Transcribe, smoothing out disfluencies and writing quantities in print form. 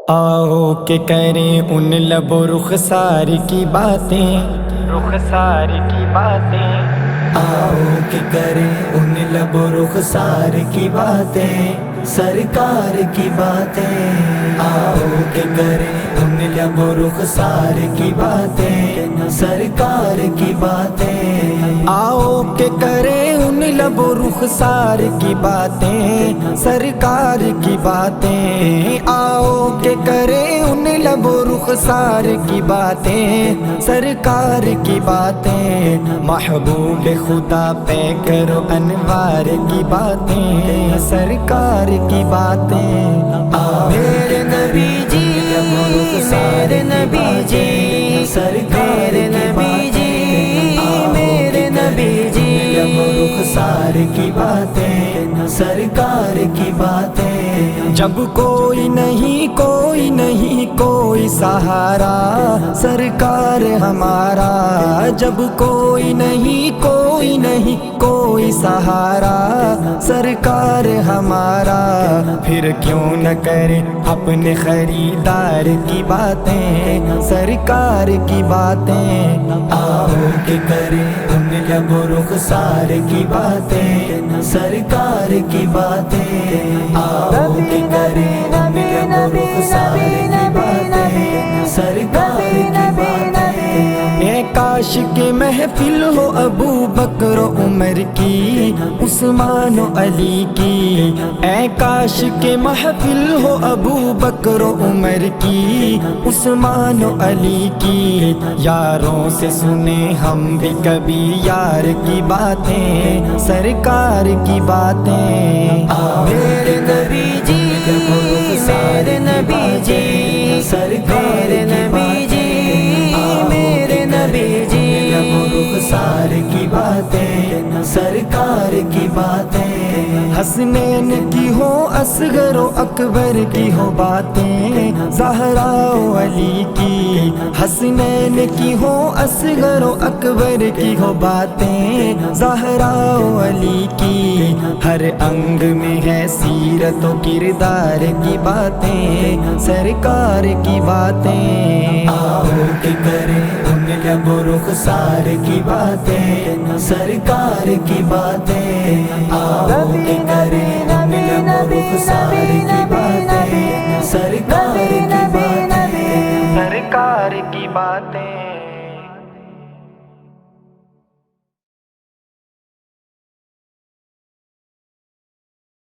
آؤ کہ کریں ان لب و رخسار کی باتیں، رخسار کی باتیں، آؤ کہ کریں ان لب و رخسار کی باتیں، سرکار کی باتیں. آؤ کہ کریں ان لب و رخسار کی باتیں، سرکار کی باتیں. آؤ کہ کریں ان لب و رخسار کی باتیں، سرکار کی باتیں. آؤ کہ کریں ان لب و رخسار کی باتیں، سرکار کی باتیں. محبوب خدا پہ کرو انوار کی باتیں، سرکار کی باتیں. میرے نبی جی، میرے نبی جی، سرکار میرے نبی جی، میرے نبی جی. رخسار کی باتیں، سرکار کی باتیں. جب کوئی نہیں کوئی نہیں کوئی سہارا، سرکار ہمارا. جب کوئی نہیں کوئی نہیں کوئی سہارا، سرکار ہمارا. پھر کیوں نہ کرے اپنے خریدار کی باتیں، سرکار کی باتیں. آؤ کہ کریں ان لب و رخسار کی باتیں، سرکار کی باتیں. آؤ کہ کریں ان لب و رخسار کی باتیں، سرکار کی باتیں. اے کاش کے محفل ہو ابو بکر و عمر کی، عثمان و علی کی. اے کاش کے محفل ہو ابو بکر و عمر کی، عثمان و علی کی. یاروں سے سنیں ہم بھی کبھی یار کی باتیں، سرکار کی باتیں. میرے نبی جی، میرے نبی جی، سرکار میرے نبی جی، میرے نبی جی. رخسار کی باتیں، سرکار کی باتیں. حسنین کی ہو اصغر و اکبر کی ہو باتیں، زہرا و علی کی. حسنین کی ہو اصغر و اکبر کی ہو باتیں، زہرا و علی کی. ہر انگ میں ہے سیرت و کردار کی باتیں، سرکار کی باتیں. آؤ کہ کریں ان لب و رخسار کی باتیں، سرکار کی باتیں. آؤ کہ کریں ان لب و رخسار کی باتیں، سرکار